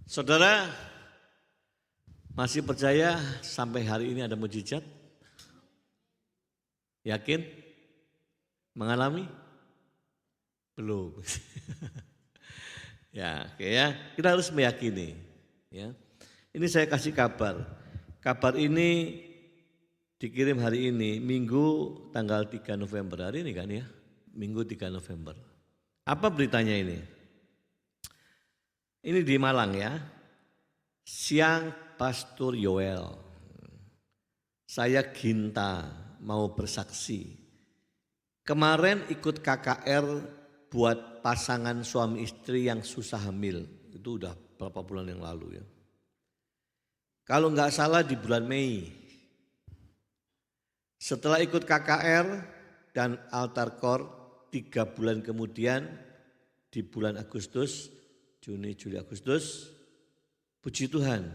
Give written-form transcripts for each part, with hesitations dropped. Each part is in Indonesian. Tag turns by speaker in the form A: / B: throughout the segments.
A: Saudara masih percaya sampai hari ini ada mujizat? Yakin? Mengalami? Belum. Ya, oke ya. Kita harus meyakini. Ya. Ini saya kasih kabar. Kabar ini dikirim hari ini, Minggu tanggal 3 November. Hari ini kan ya? Minggu 3 November. Apa beritanya ini? Ini di Malang ya. Siang Pastor Yoel. Saya Ginta mau bersaksi. Kemarin ikut KKR buat pasangan suami istri yang susah hamil. Itu udah berapa bulan yang lalu ya. Kalau nggak salah di bulan Mei. Setelah ikut KKR dan altar call 3 bulan kemudian di bulan Agustus, Juni, Juli, Agustus, puji Tuhan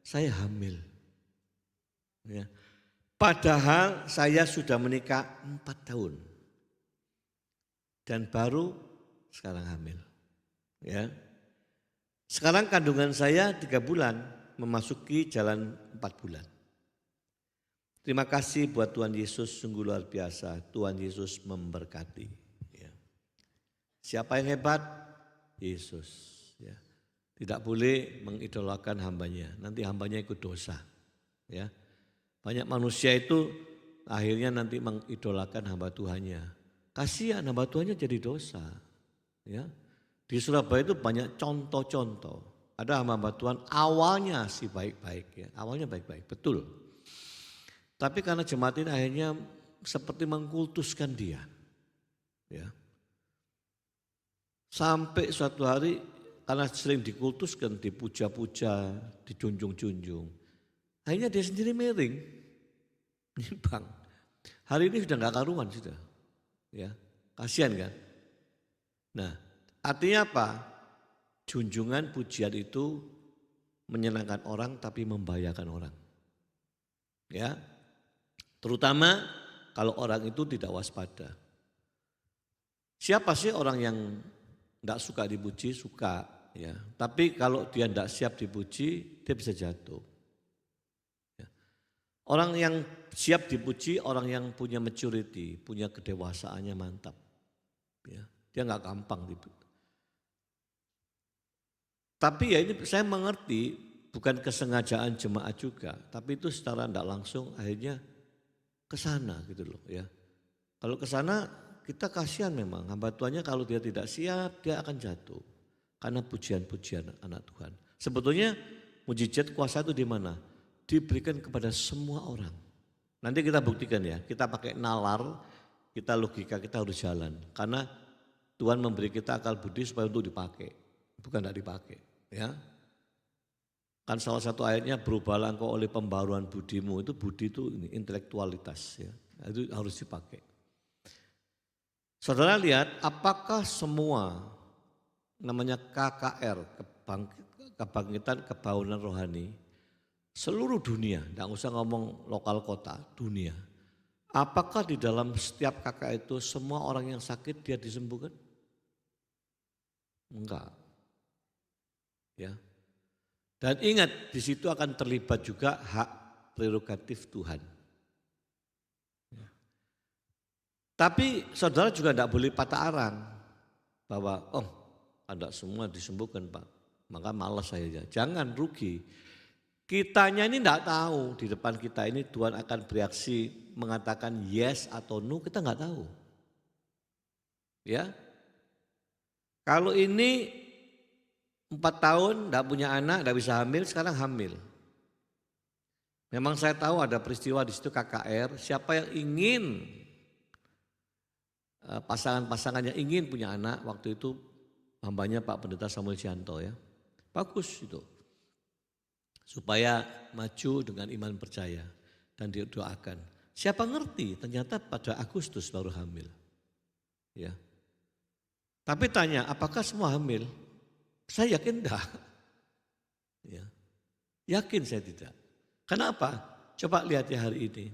A: saya hamil. Ya. Padahal saya sudah menikah 4 tahun. Dan baru sekarang hamil. Ya. Sekarang kandungan saya 3 bulan, memasuki jalan 4 bulan. Terima kasih buat Tuhan Yesus, sungguh luar biasa. Tuhan Yesus memberkati. Ya. Siapa yang hebat? Yesus. Ya. Tidak boleh mengidolakan hambanya, nanti hambanya ikut dosa. Ya. Banyak manusia itu akhirnya nanti mengidolakan hamba Tuhannya. Kasihan hamba Tuhannya jadi dosa. Ya. Di Surabaya itu banyak contoh-contoh. Ada hamba Tuhan awalnya sih baik-baik ya, awalnya baik-baik, betul. Tapi karena jemaat ini akhirnya seperti mengkultuskan dia. Ya. Sampai suatu hari karena sering dikultuskan, dipuja-puja, dijunjung-junjung. Akhirnya dia sendiri miring, nyimpang. Hari ini sudah nggak karuan sudah. Ya, kasihan kan? Nah, artinya apa? Junjungan pujian itu menyenangkan orang tapi membahayakan orang. Ya, terutama kalau orang itu tidak waspada. Siapa sih orang yang tidak suka dipuji? Suka, ya. Tapi kalau dia tidak siap dipuji, dia bisa jatuh. Ya. Orang yang siap dipuji, orang yang punya maturity, punya kedewasaannya mantap. Ya. Dia nggak gampang dipuji. Tapi ya ini saya mengerti bukan kesengajaan jemaat juga, tapi itu secara tidak langsung akhirnya ke sana gitu loh ya. Kalau ke sana kita kasihan memang hamba Tuhannya kalau dia tidak siap dia akan jatuh karena pujian-pujian anak Tuhan. Sebetulnya mujizat kuasa itu di mana? Diberikan kepada semua orang. Nanti kita buktikan ya, kita pakai nalar, kita logika kita harus jalan karena Tuhan memberi kita akal budi supaya untuk dipakai, bukan tidak dipakai. Ya, kan salah satu ayatnya berubahlah engkau oleh pembaruan budimu, itu budi itu ini, intelektualitas ya, itu harus dipakai. Saudara lihat apakah semua namanya KKR, kebangkitan kebangunan rohani, seluruh dunia, tidak usah ngomong lokal kota, dunia. Apakah di dalam setiap KKR itu semua orang yang sakit dia disembuhkan? Enggak. Ya. Dan ingat di situ akan terlibat juga hak prerogatif Tuhan. Ya. Tapi saudara juga tidak boleh patah arang bahwa tidak semua disembuhkan Pak, maka malas saya. Jangan rugi. Kitanya ini tidak tahu di depan kita ini Tuhan akan bereaksi mengatakan yes atau no, kita nggak tahu. Ya, kalau ini 4 tahun tidak punya anak, tidak bisa hamil, sekarang hamil. Memang saya tahu ada peristiwa di situ KKR, siapa yang ingin, pasangan-pasangan yang ingin punya anak, waktu itu hambanya Pak Pendeta Samuel Cianto ya. Bagus itu. Supaya maju dengan iman percaya dan didoakan. Siapa ngerti ternyata pada Agustus baru hamil. Ya. Tapi tanya, apakah semua hamil? Saya yakin enggak. Ya. Yakin saya tidak. Kenapa? Coba lihat ya hari ini.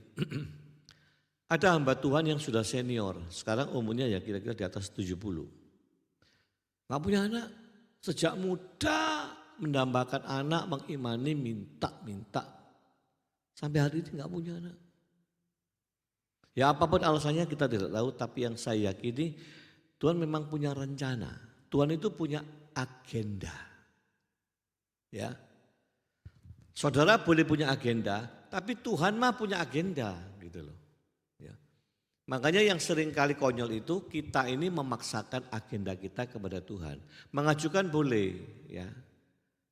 A: Ada hamba Tuhan yang sudah senior. Sekarang umurnya ya kira-kira di atas 70. Gak punya anak. Sejak muda mendambakan anak, mengimani, minta. Sampai hari ini nggak punya anak. Ya apapun alasannya kita tidak tahu, tapi yang saya yakini Tuhan memang punya rencana. Tuhan itu punya agenda. Ya. Saudara boleh punya agenda, tapi Tuhan mah punya agenda gitu loh. Ya. Makanya yang sering kali konyol itu kita ini memaksakan agenda kita kepada Tuhan. Mengajukan boleh ya.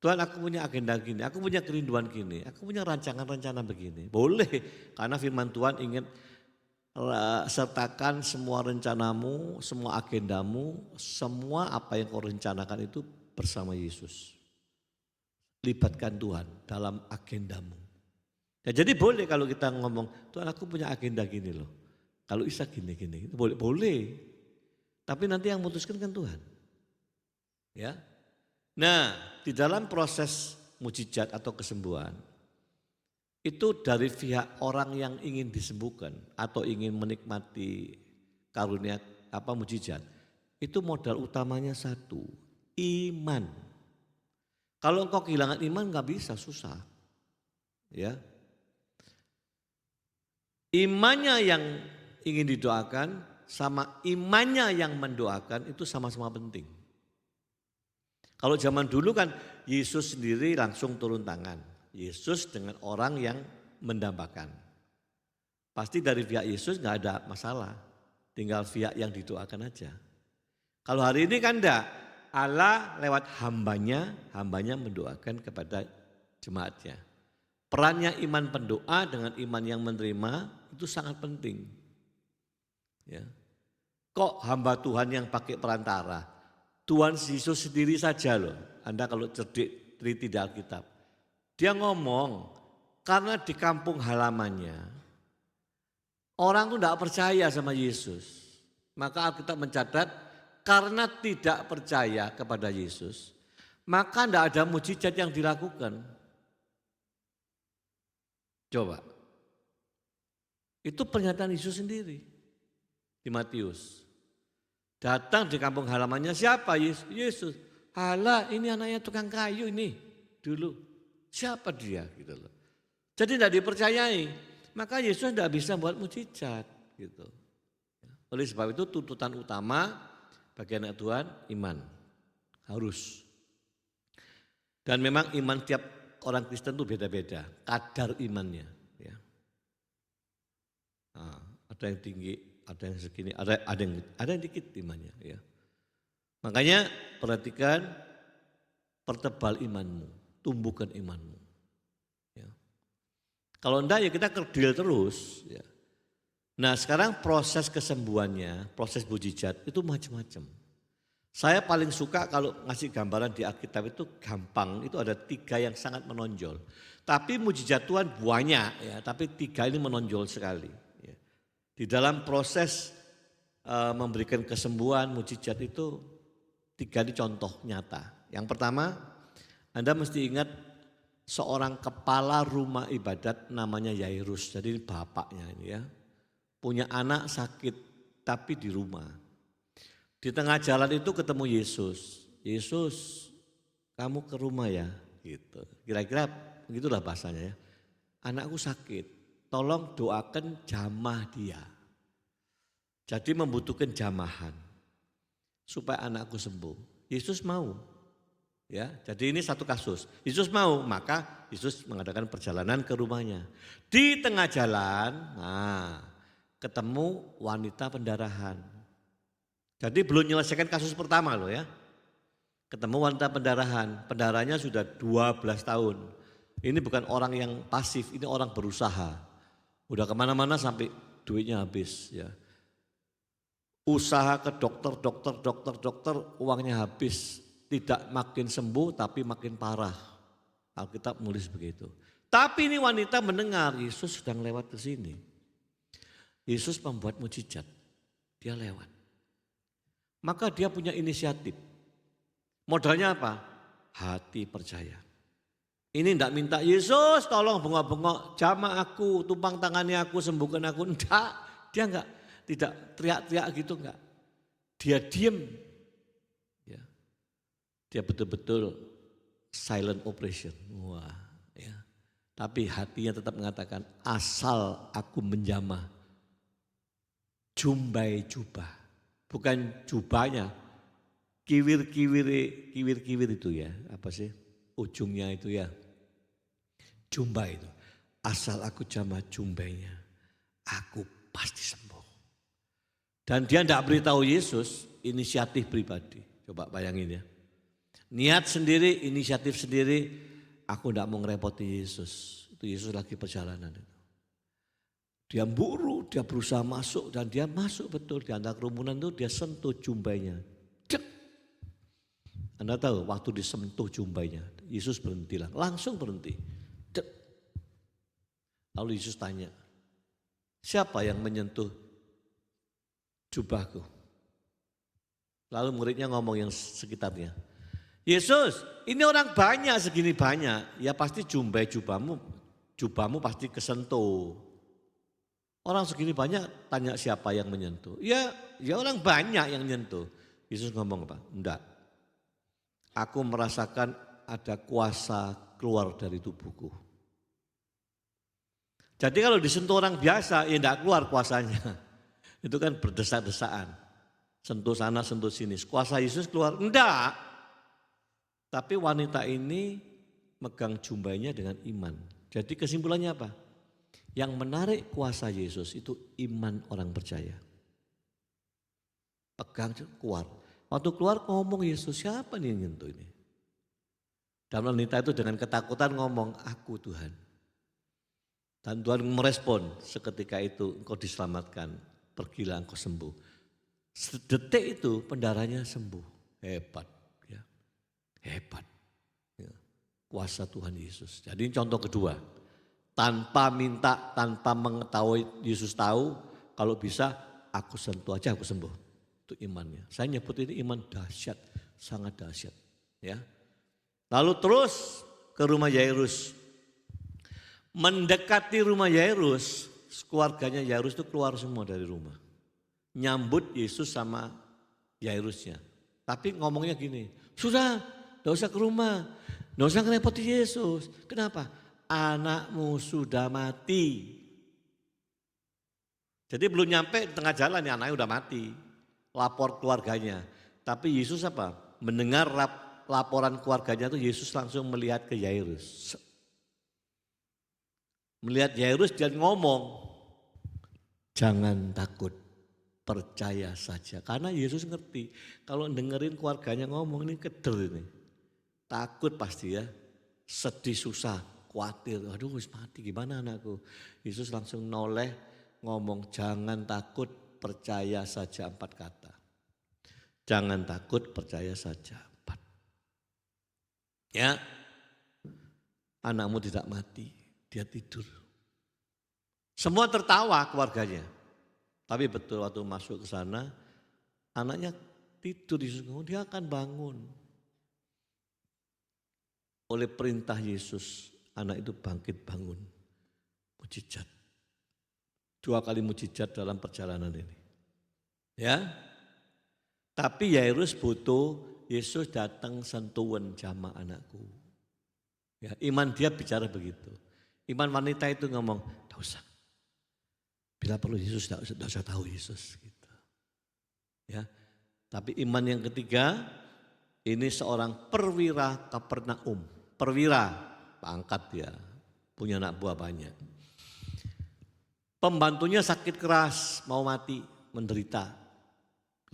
A: Tuhan aku punya agenda gini, aku punya kerinduan gini, aku punya rancangan-rencana begini. Boleh karena firman Tuhan ingin sertakan semua rencanamu, semua agendamu, semua apa yang kau rencanakan itu bersama Yesus. Libatkan Tuhan dalam agendamu. Ya, jadi boleh kalau kita ngomong, Tuhan aku punya agenda gini loh. Kalau Isa gini, boleh. Tapi nanti yang memutuskan kan Tuhan. Ya. Nah, di dalam proses mujizat atau kesembuhan, itu dari pihak orang yang ingin disembuhkan atau ingin menikmati karunia mujizat, itu modal utamanya satu, iman. Kalau engkau kehilangan iman nggak bisa, susah. Ya. Imannya yang ingin didoakan sama imannya yang mendoakan itu sama-sama penting. Kalau zaman dulu kan Yesus sendiri langsung turun tangan. Yesus dengan orang yang mendambakan. Pasti dari pihak Yesus nggak ada masalah. Tinggal pihak yang didoakan aja. Kalau hari ini kan enggak. Allah lewat hambanya mendoakan kepada jemaatnya. Perannya iman pendoa dengan iman yang menerima itu sangat penting. Ya. Kok hamba Tuhan yang pakai perantara? Tuhan Yesus sendiri saja loh. Anda kalau cerdik teliti di Alkitab. Dia ngomong karena di kampung halamannya orang tuh tidak percaya sama Yesus. Maka Alkitab mencatat karena tidak percaya kepada Yesus, maka tidak ada mujizat yang dilakukan. Coba. Itu pernyataan Yesus sendiri di Matius. Datang di kampung halamannya siapa? Yesus. Halah ini anaknya tukang kayu ini dulu. Siapa dia gitu loh. Jadi tidak dipercayai. Maka Yesus tidak bisa buat mujizat gitu. Oleh sebab itu tuntutan utama bagi anak Tuhan iman. Harus. Dan memang iman tiap orang Kristen itu beda-beda. Kadar imannya. Ya. Nah, ada yang tinggi, ada yang segini, ada yang dikit imannya. Ya. Makanya perhatikan, pertebal imanmu, tumbuhkan imanmu. Ya. Kalau enggak ya kita kerdil terus. Ya. Nah sekarang proses kesembuhannya, proses mujizat itu macam-macam. Saya paling suka kalau ngasih gambaran di Alkitab itu gampang, itu ada 3 yang sangat menonjol. Tapi mujizat Tuhan banyak ya, tapi 3 ini menonjol sekali. Ya. Di dalam proses memberikan kesembuhan, mujizat itu 3 ini contoh nyata. Yang pertama, Anda mesti ingat seorang kepala rumah ibadat namanya Yairus, jadi ini bapaknya ini ya. Punya anak sakit tapi di rumah. Di tengah jalan itu ketemu Yesus. Yesus, kamu ke rumah ya gitu. Kira-kira begitulah bahasanya ya. Anakku sakit, tolong doakan jamah dia. Jadi membutuhkan jamahan supaya anakku sembuh. Yesus mau. Ya, jadi ini satu kasus. Yesus mau, maka Yesus mengadakan perjalanan ke rumahnya. Di tengah jalan, ketemu wanita pendarahan. Jadi belum menyelesaikan kasus pertama loh ya. Ketemu wanita pendarahan, pendarahnya sudah 12 tahun. Ini bukan orang yang pasif, ini orang berusaha. Udah kemana-mana sampai duitnya habis ya. Usaha ke dokter, uangnya habis. Tidak makin sembuh tapi makin parah. Alkitab menulis begitu. Tapi ini wanita mendengar Yesus sedang lewat ke sini. Yesus membuat mujizat, dia lewat. Maka dia punya inisiatif. Modalnya apa? Hati percaya. Ini tidak minta Yesus tolong bengok-bengok jamah aku, tumpang tangannya aku, sembuhkan aku. Enggak, dia enggak, tidak teriak-teriak gitu enggak. Dia diem. Ya. Dia betul-betul silent operation. Wah, ya. Tapi hatinya tetap mengatakan asal aku menjamah jumbai jubah. Bukan jubahnya, kiwir itu ya, apa sih? Ujungnya itu ya, jumbai itu. Asal aku jamah jumbainya, aku pasti sembuh. Dan dia tidak beritahu Yesus, inisiatif pribadi. Coba bayangin ya. Niat sendiri, inisiatif sendiri, aku tidak mau ngerepoti Yesus. Itu Yesus lagi perjalanan itu. Dia buru, dia berusaha masuk dan dia masuk betul. Di antara kerumunan itu dia sentuh jumbainya. Cek. Anda tahu waktu disentuh jumbainya, Yesus berhentilah, langsung berhenti. Cek. Lalu Yesus tanya, siapa yang menyentuh jubahku? Lalu muridnya ngomong yang sekitarnya, Yesus, ini orang banyak segini banyak, ya pasti jubahmu pasti kesentuh. Orang segini banyak tanya siapa yang menyentuh. Ya orang banyak yang menyentuh. Yesus ngomong apa? Enggak. Aku merasakan ada kuasa keluar dari tubuhku. Jadi kalau disentuh orang biasa ya enggak keluar kuasanya. Itu kan berdesak-desaan. Sentuh sana, sentuh sini. Kuasa Yesus keluar? Enggak. Tapi wanita ini megang jumbainya dengan iman. Jadi kesimpulannya apa? Yang menarik kuasa Yesus itu iman orang percaya. Pegang keluar. Waktu keluar ngomong Yesus, siapa nih yang nyentuh ini? Dan wanita itu dengan ketakutan ngomong, aku Tuhan. Dan Tuhan merespon, seketika itu engkau diselamatkan, pergilah engkau sembuh. Sedetik itu pendarahannya sembuh. Hebat. Ya. Hebat. Ya. Kuasa Tuhan Yesus. Jadi contoh kedua. Tanpa minta, tanpa mengetahui Yesus tahu, kalau bisa aku sentuh aja aku sembuh. Itu imannya. Saya nyebut ini iman dahsyat, sangat dahsyat. Ya. Lalu terus ke rumah Yairus. Mendekati rumah Yairus, keluarganya Yairus itu keluar semua dari rumah. Nyambut Yesus sama Yairusnya. Tapi ngomongnya gini, sudah gak usah ke rumah, gak usah ngerepoti Yesus. Kenapa? Anakmu sudah mati. Jadi belum nyampe di tengah jalan ya anaknya udah mati. Lapor keluarganya. Tapi Yesus apa? Mendengar laporan keluarganya itu Yesus langsung melihat ke Yairus. Melihat Yairus dan ngomong, jangan takut, percaya saja. Karena Yesus ngerti kalau dengerin keluarganya ngomong ini keder ini. Takut pasti ya, sedih susah. Khawatir, aduh wis mati gimana anakku. Yesus langsung noleh ngomong jangan takut percaya saja 4 kata. Jangan takut percaya saja 4. Ya, anakmu tidak mati, dia tidur. Semua tertawa keluarganya. Tapi betul waktu masuk ke sana anaknya tidur, Yesus ngomong dia akan bangun. Oleh perintah Yesus anak itu bangkit bangun, mujizat. 2 kali mujizat dalam perjalanan ini. Ya, tapi Yairus butuh Yesus datang sentuhan jama anakku. Ya, iman dia bicara begitu. Iman wanita itu ngomong, tidak usah. Bila perlu Yesus tidak usah tahu Yesus. Gitu. Ya, tapi iman yang ketiga ini seorang perwira Kapernaum, perwira. Pangkat dia, punya anak buah banyak. Pembantunya sakit keras, mau mati, menderita.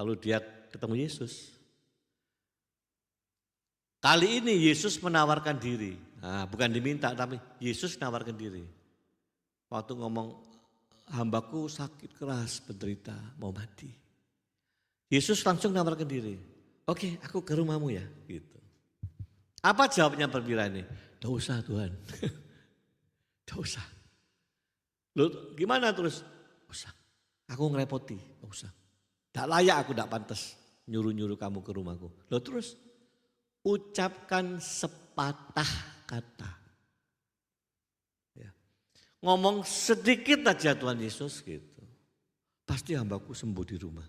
A: Lalu dia ketemu Yesus. Kali ini Yesus menawarkan diri. Nah, bukan diminta tapi Yesus menawarkan diri. Waktu ngomong hambaku sakit keras, menderita, mau mati. Yesus langsung menawarkan diri. Oke, aku ke rumahmu ya. Gitu. Apa jawabnya perwira ini? Tidak usah Tuhan, tidak usah. Loh gimana terus? Tidak usah, aku ngerepoti, tidak usah. Tidak layak aku, tidak pantas nyuruh-nyuruh kamu ke rumahku. Loh terus ucapkan sepatah kata. Ya. Ngomong sedikit aja Tuhan Yesus gitu. Pasti hambaku sembuh di rumah.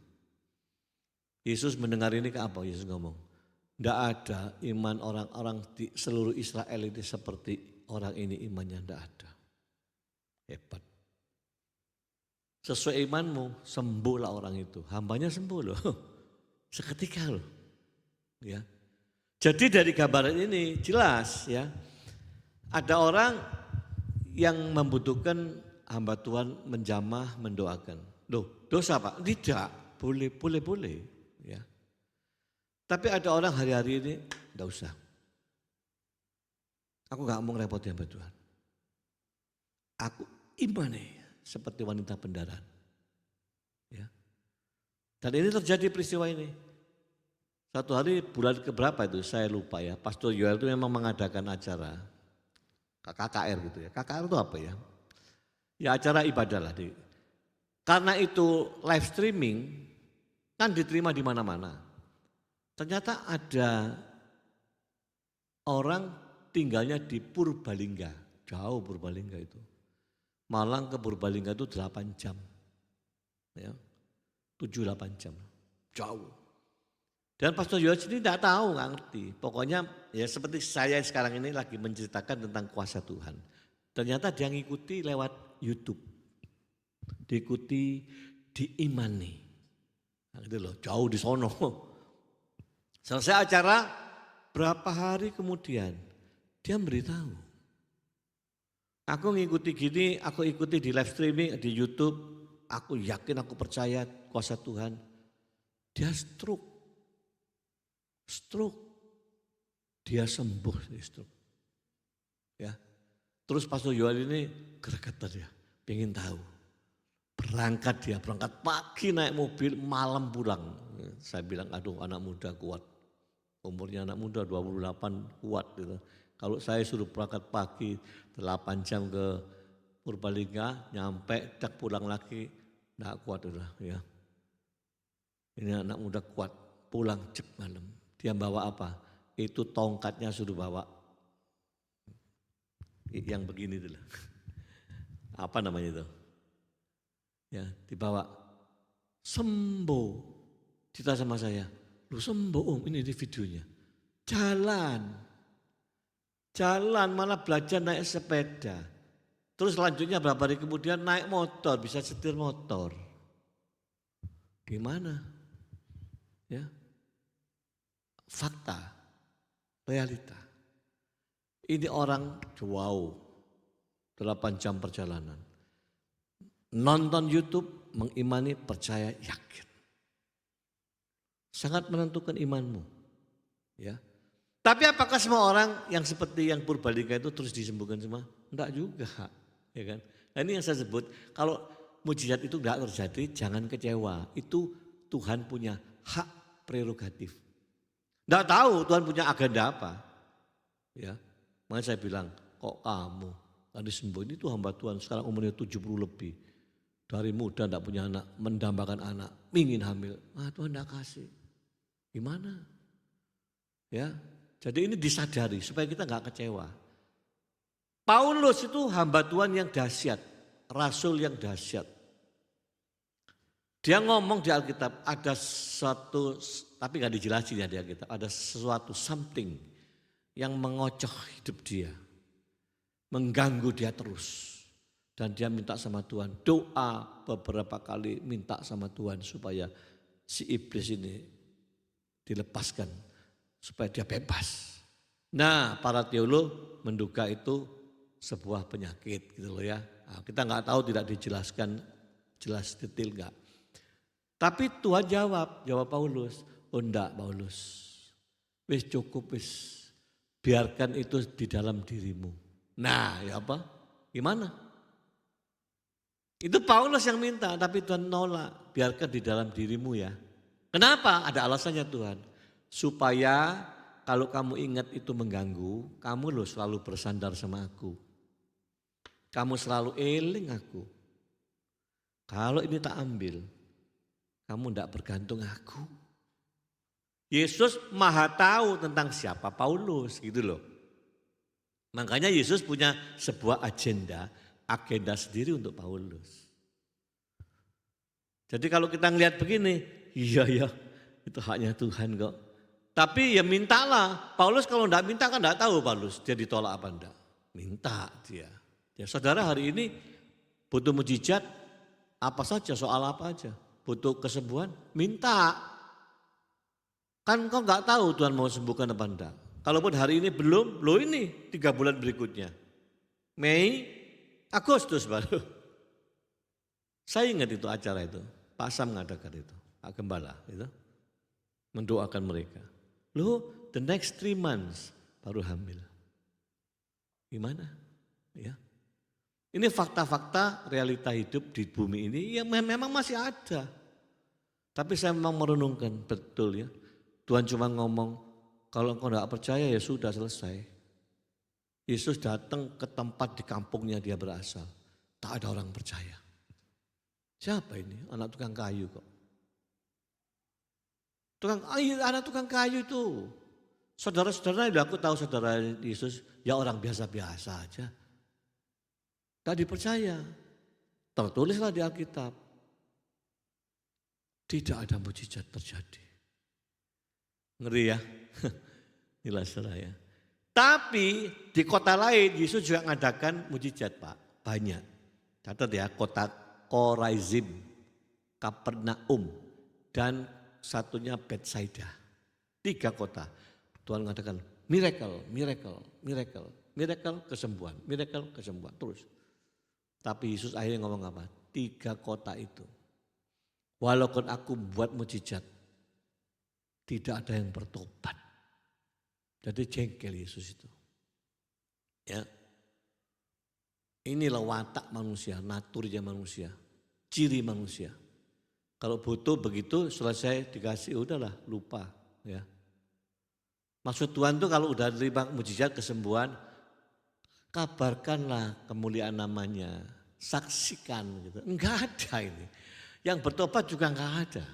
A: Yesus mendengar ini ke apa? Yesus ngomong, Tidak ada iman orang-orang di seluruh Israel ini seperti orang ini imannya, tidak ada. Hebat. Sesuai imanmu, sembuhlah orang itu. Hambanya sembuh loh. Seketika loh. Ya. Jadi dari gambaran ini jelas ya. Ada orang yang membutuhkan hamba Tuhan menjamah, mendoakan. Loh, dosa Pak? Tidak, boleh. Ya. Tapi ada orang hari-hari ini, enggak usah. Aku gak mau ngerepotin hamba Tuhan. Aku imani seperti wanita pendaran. Ya. Dan ini terjadi peristiwa ini. Satu hari bulan keberapa itu saya lupa ya. Pastor Yoel itu memang mengadakan acara KKR gitu ya. KKR itu apa ya? Ya acara ibadah lah. Karena itu live streaming kan diterima di mana-mana. Ternyata ada orang tinggalnya di Purbalingga, jauh Purbalingga itu. Malang ke Purbalingga itu 8 jam, ya, 7-8 jam, jauh. Dan Pastor Yohanes ini tidak tahu, nggak ngerti. Pokoknya ya seperti saya sekarang ini lagi menceritakan tentang kuasa Tuhan. Ternyata dia ngikuti lewat YouTube, diikuti, diimani. Nah, gitu loh, jauh di sono. Selesai acara, berapa hari kemudian dia beritahu. Aku ngikuti gini, aku ikuti di live streaming di YouTube. Aku yakin, aku percaya kuasa Tuhan. Dia stroke. Dia sembuh dari stroke. Ya. Terus Pastor Yoel ini gregetan ya, pengen tahu. Berangkat pagi naik mobil, malam pulang. Saya bilang, aduh anak muda kuat. Umurnya anak muda 28 kuat gitu. Kalau saya suruh berangkat pagi 8 jam ke Purbalingga, nyampe tak pulang lagi, enggak kuat udah ya. Ini anak muda kuat, pulang cep malam. Dia bawa apa? Itu tongkatnya suruh bawa. Yang begini itu lah. Apa namanya itu? Ya, dibawa. Sembuh. Cerita sama saya. Lu sembuh Om, ini di videonya. Jalan malah belajar naik sepeda. Terus selanjutnya berapa hari kemudian naik motor, bisa setir motor. Gimana? Ya. Fakta, realita. Ini orang wow, 8 jam perjalanan. Nonton YouTube, mengimani, percaya, yakin. Sangat menentukan imanmu. Ya. Tapi apakah semua orang yang seperti yang Purbalingga itu terus disembuhkan semua? Enggak juga. Ya kan? Nah ini yang saya sebut, kalau mujizat itu enggak terjadi, jangan kecewa. Itu Tuhan punya hak prerogatif. Enggak tahu Tuhan punya agenda apa. Ya. Makanya saya bilang, kok kamu kan disembuhin itu hamba Tuhan sekarang umurnya 70 lebih. Dari muda enggak punya anak, mendambakan anak, ingin hamil. Tuhan enggak kasih. Gimana? Ya, jadi ini disadari supaya kita enggak kecewa. Paulus itu hamba Tuhan yang dahsyat, rasul yang dahsyat. Dia ngomong di Alkitab ada suatu, tapi enggak dijelasin ya di Alkitab, ada sesuatu something yang mengocoh hidup dia, mengganggu dia terus. Dan dia minta sama Tuhan, doa beberapa kali minta sama Tuhan supaya si iblis ini dilepaskan supaya dia bebas. Nah, para teolog menduga itu sebuah penyakit gitu loh ya. Nah, kita nggak tahu, tidak dijelaskan jelas detail nggak. Tapi Tuhan jawab Paulus, oh enggak Paulus, wis cukup wis, biarkan itu di dalam dirimu. Nah, ya apa? Gimana? Itu Paulus yang minta, tapi Tuhan nolak, biarkan di dalam dirimu ya. Kenapa? Ada alasannya Tuhan. Supaya kalau kamu ingat itu mengganggu, kamu loh selalu bersandar sama aku. Kamu selalu eling aku. Kalau ini tak ambil, kamu tidak bergantung aku. Yesus maha tahu tentang siapa Paulus gitu loh. Makanya Yesus punya sebuah agenda sendiri untuk Paulus. Jadi kalau kita ngelihat begini, iya ya itu haknya Tuhan kok. Tapi ya mintalah. Paulus kalau enggak minta kan enggak tahu Paulus dia ditolak apa enggak. Minta dia. Ya saudara hari ini butuh mujizat apa saja, soal apa aja. Butuh kesembuhan, minta. Kan kau enggak tahu Tuhan mau sembuhkan apa enggak. Kalaupun hari ini belum, loh ini 3 bulan berikutnya. Mei, Agustus baru. Saya ingat itu acara itu. Pak Sam mengadakan itu. Pak Gembala itu. Mendoakan mereka. Loh, the next 3 months baru hamil. Gimana? Ya. Ini fakta-fakta realita hidup di bumi ini yang memang masih ada. Tapi saya memang merenungkan betul ya. Tuhan cuma ngomong, kalau engkau tidak percaya ya sudah selesai. Yesus datang ke tempat di kampungnya dia berasal. Tak ada orang percaya. Siapa ini? Anak tukang kayu kok. Anak tukang kayu itu. Saudara-saudara, aku tahu saudara Yesus ya orang biasa-biasa aja. Tak dipercaya. Tertulislah di Alkitab. Tidak ada mujizat terjadi. Ngeri ya. Inilah saudara ya. Tapi di kota lain Yesus juga mengadakan mujizat Pak. Banyak. Catat ya, kota Korazim, Kapernaum, dan satunya Betsaida. 3 kota. Tuhan mengatakan miracle, miracle, miracle, miracle kesembuhan, miracle kesembuhan terus. Tapi Yesus akhirnya ngomong apa? 3 kota itu. Walaupun aku buat mujizat, tidak ada yang bertobat. Jadi jengkel Yesus itu. Ya. Inilah watak manusia, naturnya manusia, ciri manusia. Kalau butuh begitu selesai dikasih udahlah lupa ya. Maksud Tuhan tuh kalau udah terima mujizat kesembuhan, kabarkanlah kemuliaan namanya, saksikan gitu. Enggak ada ini. Yang bertobat juga enggak ada.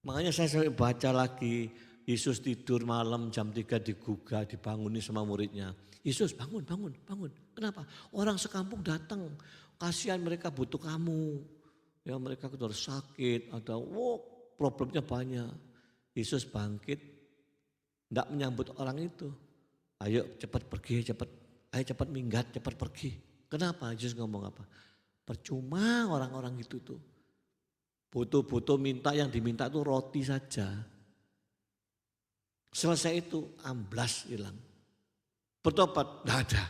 A: Makanya saya sampai baca lagi, Yesus tidur malam jam 3 digugah, dibanguni sama muridnya. Yesus bangun, bangun, bangun. Kenapa? Orang sekampung datang, kasihan mereka butuh kamu. Ya mereka sudah sakit, ada problemnya banyak. Yesus bangkit, tidak menyambut orang itu. Ayo cepat pergi, ayo cepat minggat, cepat pergi. Kenapa? Yesus ngomong apa? Percuma orang-orang itu tuh. Butuh-butuh minta, yang diminta itu roti saja. Selesai itu amblas hilang. Bertobat, tidak ada.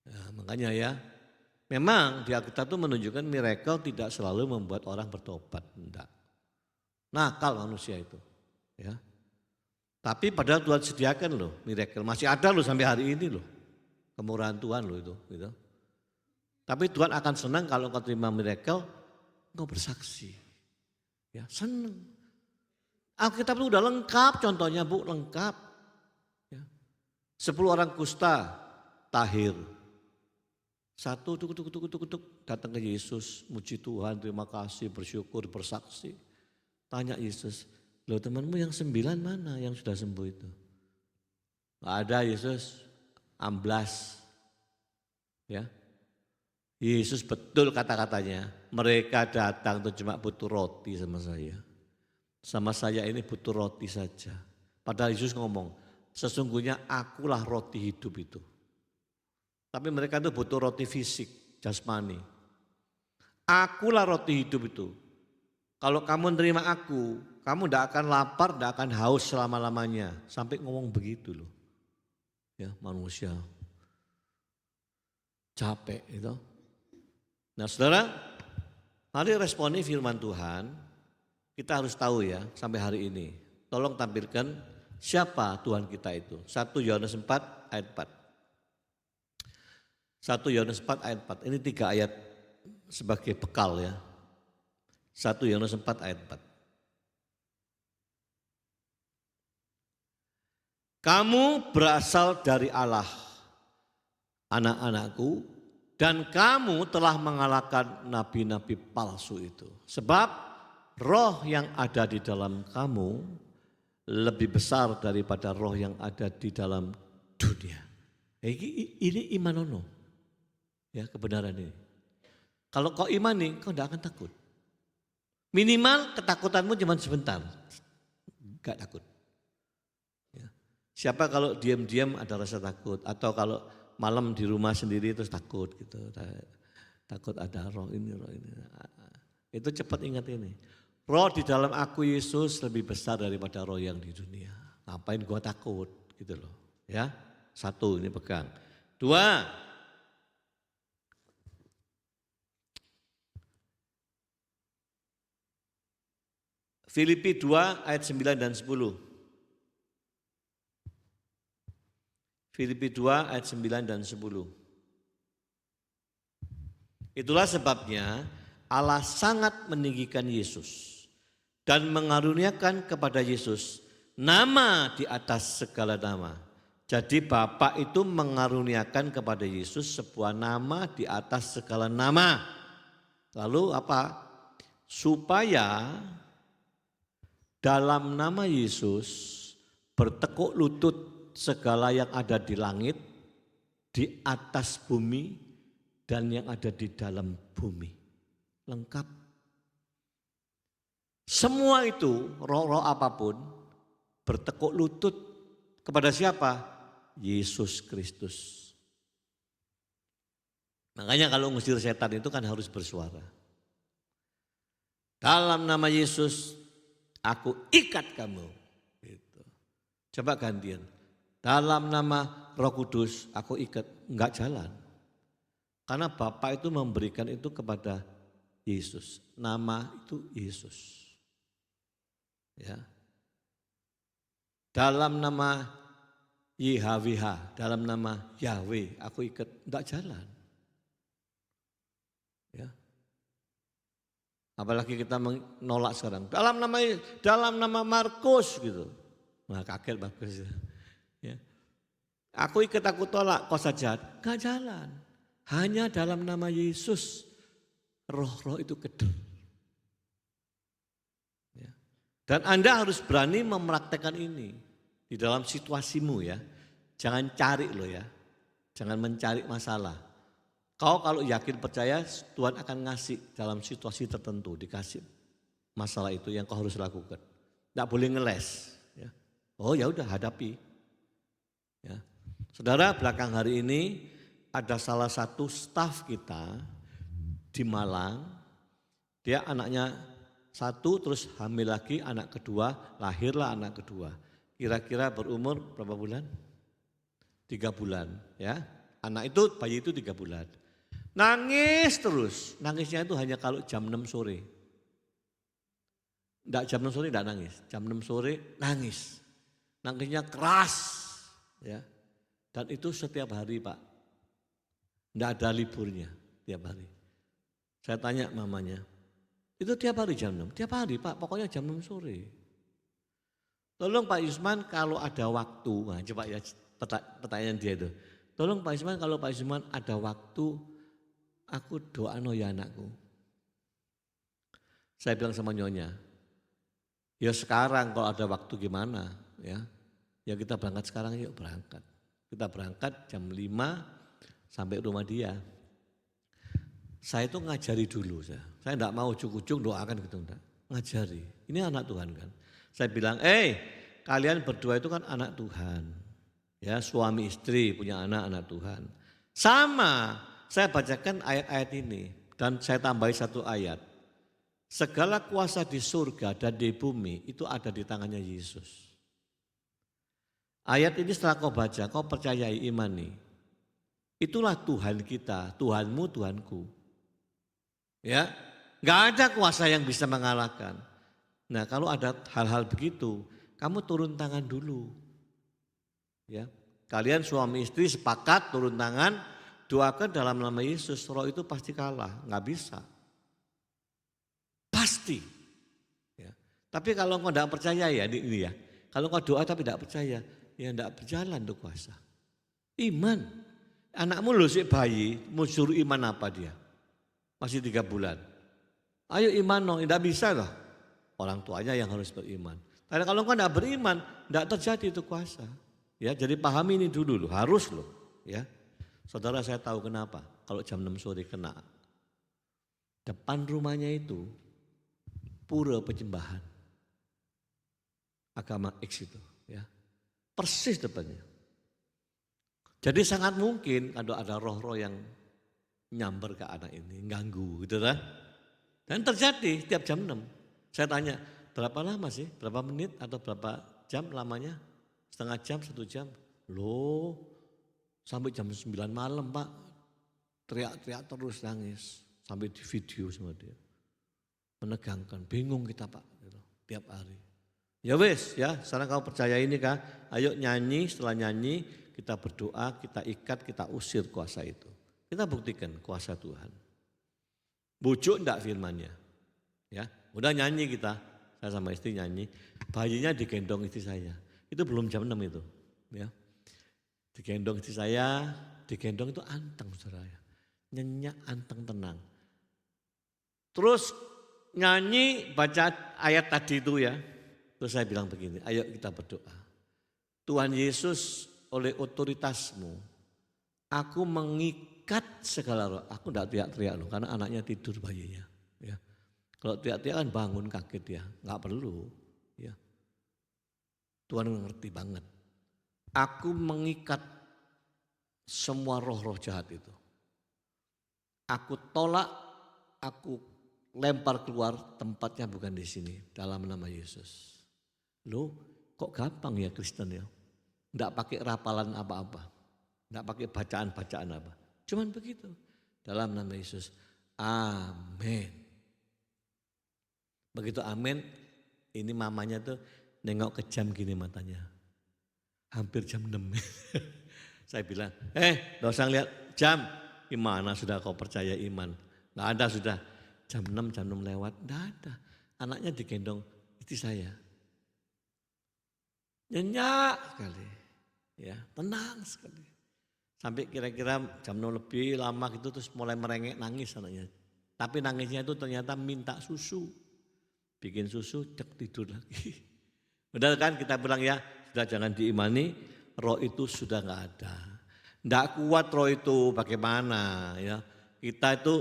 A: Ya, makanya ya, memang di Alkitab itu menunjukkan miracle tidak selalu membuat orang bertobat. Tidak. Nakal manusia itu. Ya. Tapi padahal Tuhan sediakan loh miracle. Masih ada loh sampai hari ini loh. Kemurahan Tuhan loh itu. Gitu. Tapi Tuhan akan senang kalau kau terima miracle, kau bersaksi. Ya, senang. Alkitab itu udah lengkap contohnya Bu, lengkap. Ya. 10 orang kusta, tahir. 1 tuk datang ke Yesus, muji Tuhan, terima kasih, bersyukur, bersaksi. Tanya Yesus, loh temanmu yang 9 mana yang sudah sembuh itu? Gak ada Yesus, amblas. Ya. Yesus betul kata-katanya, mereka datang itu cuma butuh roti sama saya. Sama saya ini butuh roti saja. Padahal Yesus ngomong, sesungguhnya akulah roti hidup itu. Tapi mereka itu butuh roti fisik, jasmani. Akulah roti hidup itu. Kalau kamu menerima aku, kamu tidak akan lapar, tidak akan haus selama-lamanya. Sampai ngomong begitu loh. Ya manusia capek itu. Nah saudara, mari responi firman Tuhan. Kita harus tahu ya sampai hari ini. Tolong tampilkan siapa Tuhan kita itu. 1 Yohanes 4 ayat 4. 1 Yohanes 4 ayat 4. Ini 3 ayat sebagai bekal ya. 1 Yohanes 4 ayat 4. Kamu berasal dari Allah, anak-anakku, dan kamu telah mengalahkan nabi-nabi palsu itu. Sebab roh yang ada di dalam kamu lebih besar daripada roh yang ada di dalam dunia. Ini imanono. Ya kebenaran ini. Kalau kau imani, kau tidak akan takut. Minimal ketakutanmu cuma sebentar. gak takut. Ya. Siapa kalau diam-diam ada rasa takut, atau kalau malam di rumah sendiri terus takut gitu, takut ada roh ini. Itu cepat ingat ini. Roh di dalam aku Yesus lebih besar daripada roh yang di dunia. Ngapain gua takut gitu loh. Ya, satu ini pegang. Dua, Filipi 2 ayat 9 dan 10. Filipi 2 ayat 9 dan 10. Itulah sebabnya Allah sangat meninggikan Yesus dan mengaruniakan kepada Yesus nama di atas segala nama. Jadi Bapa itu mengaruniakan kepada Yesus sebuah nama di atas segala nama. Lalu apa? Supaya dalam nama Yesus bertekuk lutut segala yang ada di langit, di atas bumi, dan yang ada di dalam bumi. Lengkap. Semua itu, roh-roh apapun, bertekuk lutut kepada siapa? Yesus Kristus. Makanya kalau ngusir setan itu kan harus bersuara. Dalam nama Yesus, aku ikat kamu. Gitu. Coba gantian. Dalam nama Roh Kudus, aku ikat. Enggak jalan. Karena Bapa itu memberikan itu kepada Yesus. Nama itu Yesus. Ya. Dalam nama YHWH, dalam nama Yahweh, aku ikat. Enggak jalan. Ya. Apalagi kita menolak sekarang. Dalam nama Markus gitu. Nah kaget Markus. Ya. Aku ikat, aku tolak, kau saja. Enggak jalan. Hanya dalam nama Yesus roh-roh itu keder. Ya. Dan Anda harus berani mempraktekkan ini di dalam situasimu ya. Jangan cari loh ya. Jangan mencari masalah. Kau kalau yakin percaya Tuhan akan ngasih dalam situasi tertentu, dikasih masalah itu yang kau harus lakukan. Tidak boleh ngeles. Ya. Oh ya udah hadapi. Ya. Saudara, belakang hari ini ada salah satu staf kita di Malang, dia anaknya satu terus hamil lagi, anak kedua, lahirlah anak kedua. Kira-kira berumur berapa bulan? 3 bulan ya. Anak itu, bayi itu 3 bulan. Nangis terus, nangisnya itu hanya kalau jam 6 sore. Enggak jam 6 sore enggak nangis, jam 6 sore nangis. Nangisnya keras ya. Dan itu setiap hari Pak. Enggak ada liburnya tiap hari. Saya tanya mamanya, itu tiap hari jam 6? Tiap hari Pak, pokoknya jam 6 sore. Tolong Pak Yusman kalau ada waktu, nah coba ya pertanyaan dia itu. Tolong Pak Yusman kalau Pak Yusman ada waktu, aku doano ya anakku. Saya bilang sama nyonya, ya sekarang kalau ada waktu gimana ya. Ya kita berangkat sekarang yuk berangkat. Kita berangkat jam 5 sampai rumah dia. Saya itu ngajari dulu. Saya enggak mau ujuk-ujuk doakan gitu. Enggak. Ngajari. Ini anak Tuhan kan. Saya bilang, kalian berdua itu kan anak Tuhan. Ya, suami istri punya anak Tuhan. Sama, saya bacakan ayat-ayat ini. Dan saya tambahi satu ayat. Segala kuasa di surga dan di bumi itu ada di tangannya Yesus. Ayat ini setelah kau baca, kau percayai, imani. Itulah Tuhan kita, Tuhanmu, Tuhanku. Ya, nggak ada kuasa yang bisa mengalahkan. Nah, kalau ada hal-hal begitu, kamu turun tangan dulu. Ya, kalian suami istri sepakat turun tangan, doakan dalam nama Yesus. Roh itu pasti kalah, nggak bisa. Pasti. Ya. Tapi kalau kau tidak percaya ya ini ya, kalau kau doa tapi tidak percaya, ya tidak berjalan tuh kuasa. Iman. Anakmu loh si bayi, mau suruh iman apa dia? Masih 3 bulan. Ayo iman dong, tidak bisa lah. Orang tuanya yang harus beriman. Karena kalau kau tidak beriman, tidak terjadi itu kuasa. Ya, jadi pahami ini dulu loh, harus loh. Ya, saudara saya tahu kenapa. Kalau jam 6 sore kena. Depan rumahnya itu pura penyembahan. agama X itu, ya. Persis depannya. Jadi sangat mungkin kalau ada roh-roh yang nyamber ke anak ini, ganggu gitu kan. Dan terjadi tiap jam 6. Saya tanya, berapa lama sih? Berapa menit atau berapa jam lamanya? Setengah jam, 1 jam. Loh, sampai jam 9 malam Pak. Teriak-teriak terus nangis. Sampai di video sama dia. Menegangkan, bingung kita Pak. Gitu, tiap hari. Ya wes ya, sekarang kamu percaya ini kan. Ayo nyanyi, setelah nyanyi kita berdoa, kita ikat, kita usir kuasa itu. Kita buktikan kuasa Tuhan. Bujuk enggak firmannya. Ya, udah nyanyi kita. Saya sama istri nyanyi. Bayinya digendong istri saya. Itu belum jam 6 itu. Ya. Digendong istri saya, digendong itu anteng saudara. Nyenyak, anteng, tenang. Terus nyanyi baca ayat tadi itu ya. Terus saya bilang begini, ayo kita berdoa. Tuhan Yesus oleh otoritasmu, aku mengikat segala roh. Aku enggak teriak-teriak loh, karena anaknya tidur bayinya. Ya. Kalau teriak-teriak kan bangun kaget ya, enggak perlu. Ya. Tuhan ngerti banget. Aku mengikat semua roh-roh jahat itu. Aku tolak, aku lempar keluar, tempatnya bukan di sini, dalam nama Yesus. Loh, kok gampang ya Kristen ya? Enggak pakai rapalan apa-apa. Enggak pakai bacaan-bacaan apa. Cuman begitu. Dalam nama Yesus. Amin. Begitu amin, ini mamanya tuh nengok ke jam gini matanya. Hampir jam 6. Saya bilang, enggak usah lihat jam. Gimana sudah kau percaya iman? Enggak ada sudah. Jam 6 lewat. Enggak ada. Anaknya digendong istri saya. Nyenyak sekali. Ya, tenang sekali. Sampai kira-kira jam 6 lebih lama gitu terus mulai merengek nangis anaknya. Tapi nangisnya itu ternyata minta susu. Bikin susu, cek tidur lagi. Benar kan kita bilang ya, sudah jangan diimani, roh itu sudah enggak ada. Enggak kuat roh itu bagaimana ya. Kita itu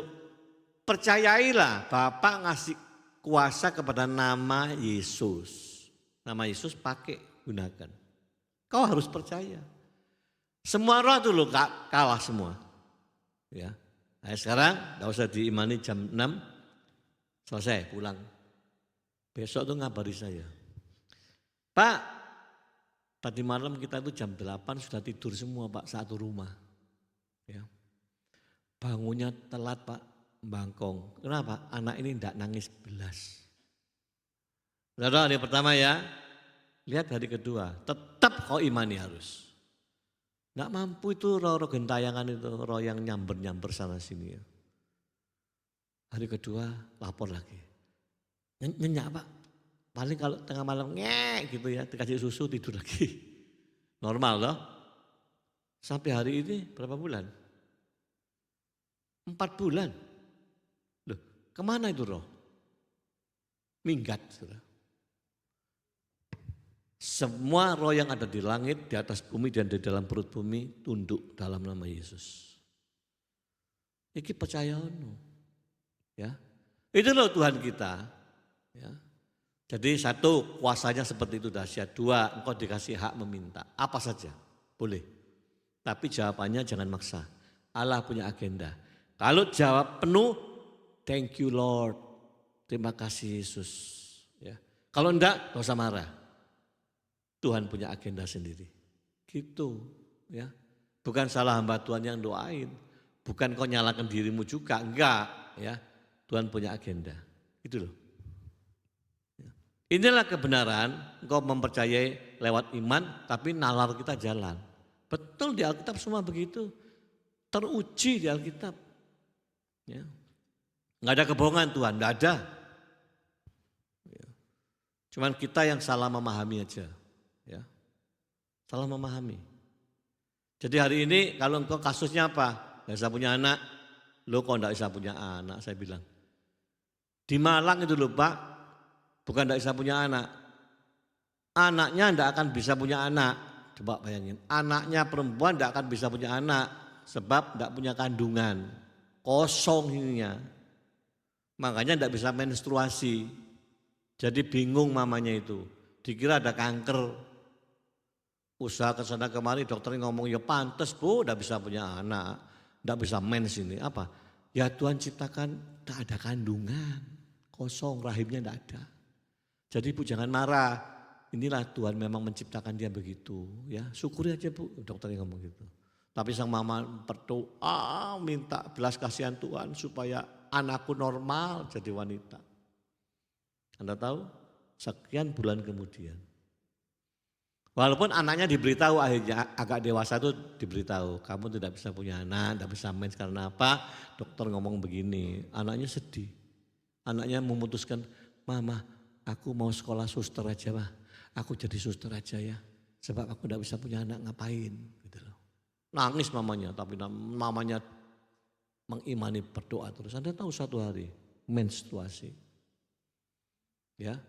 A: percayailah Bapak ngasih kuasa kepada nama Yesus. Nama Yesus pakai. Gunakan. Kau harus percaya. Semua roh itu loh kalah semua. Ya. Nah, sekarang enggak usah diimani jam 6. Selesai pulang. Besok tuh ngabari saya. Pak, tadi malam kita itu jam 8 sudah tidur semua Pak, satu rumah. Ya. Bangunnya telat Pak, bangkong. Kenapa? Anak ini enggak nangis belas. Saudara, hari pertama ya. Lihat hari kedua, tetap kau imani harus. Enggak mampu itu roh-roh gentayangan itu, roh yang nyamber-nyamber sana sini. Ya. Hari kedua lapor lagi. Nyenyak Pak, paling kalau tengah malam ngek gitu ya, dikasih susu tidur lagi. Normal loh. Sampai hari ini berapa bulan? 4 bulan. Loh, kemana itu roh? Minggat sudah. Semua roh yang ada di langit, di atas bumi dan di dalam perut bumi tunduk dalam nama Yesus. Ini percaya ya. Itu loh Tuhan kita. Ya. Jadi satu, kuasanya seperti itu dahsyat. Dua, engkau dikasih hak meminta. Apa saja, boleh. Tapi jawabannya jangan maksa. Allah punya agenda. Kalau jawab penuh, thank you Lord. Terima kasih Yesus. Ya. Kalau enggak, gak usah marah. Tuhan punya agenda sendiri. Gitu ya. Bukan salah hamba Tuhan yang doain. Bukan kau nyalakan dirimu juga, enggak ya. Tuhan punya agenda. Itu loh. Ya. Inilah kebenaran, engkau mempercayai lewat iman tapi nalar kita jalan. Betul di Alkitab semua begitu. Teruji di Alkitab. Ya. Enggak ada kebohongan Tuhan, enggak ada. Ya. Cuman kita yang salah memahami aja. Ya, salah memahami. Jadi hari ini kalau engkau kasusnya apa? Gak bisa punya anak, lo kok gak bisa punya anak, saya bilang. Di Malang itu loh Pak, bukan gak bisa punya anak. Anaknya gak akan bisa punya anak. Coba bayangin, anaknya perempuan gak akan bisa punya anak. Sebab gak punya kandungan, kosong ininya. Makanya gak bisa menstruasi. Jadi bingung mamanya itu. Dikira ada kanker. Usaha ke sana kemari dokternya ngomong ya pantes bu, udah bisa punya anak, udah bisa mens ini. Apa? Ya Tuhan ciptakan tak ada kandungan, kosong rahimnya tidak ada. Jadi bu jangan marah, inilah Tuhan memang menciptakan dia begitu. Ya syukuri aja bu, dokternya ngomong gitu. Tapi sang mama berdoa minta belas kasihan Tuhan supaya anakku normal jadi wanita. Anda tahu? Sekian bulan kemudian. Walaupun anaknya diberitahu akhirnya agak dewasa itu diberitahu. Kamu tidak bisa punya anak, tidak bisa mens karena apa? Dokter ngomong begini, anaknya sedih. Anaknya memutuskan, mama aku mau sekolah suster aja mah. Aku jadi suster aja ya. Sebab aku tidak bisa punya anak ngapain. Gitu loh. Nangis mamanya, tapi mamanya mengimani berdoa terus. Anda tahu satu hari menstruasi. Ya,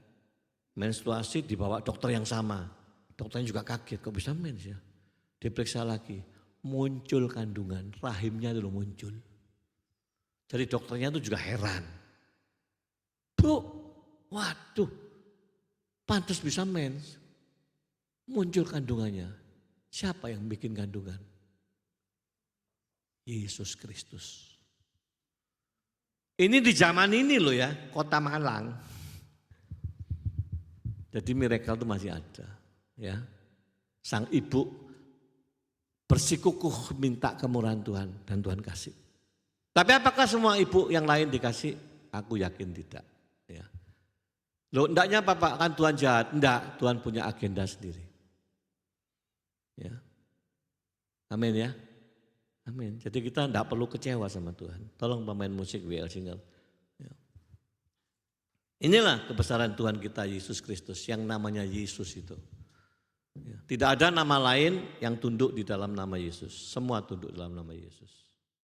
A: menstruasi dibawa dokter yang sama. Dokternya juga kaget, kok bisa mens ya? Diperiksa lagi, muncul kandungan, rahimnya dulu muncul. Jadi dokternya itu juga heran. Bu, waduh, pantas bisa mens. Muncul kandungannya. Siapa yang bikin kandungan? Yesus Kristus. Ini di zaman ini loh ya, Kota Malang. Jadi miracle itu masih ada. Ya, sang ibu bersikukuh minta kemurahan Tuhan dan Tuhan kasih. Tapi apakah semua ibu yang lain dikasih? Aku yakin tidak. Ya. Loh, ndaknya apa Pak? Kan Tuhan jahat. Enggak, Tuhan punya agenda sendiri. Ya. Amin ya. Amin. Jadi kita enggak perlu kecewa sama Tuhan. Tolong pemain musik WL Single. Ya. Inilah kebesaran Tuhan kita Yesus Kristus yang namanya Yesus itu. Ya, tidak ada nama lain yang tunduk di dalam nama Yesus. Semua tunduk dalam nama Yesus.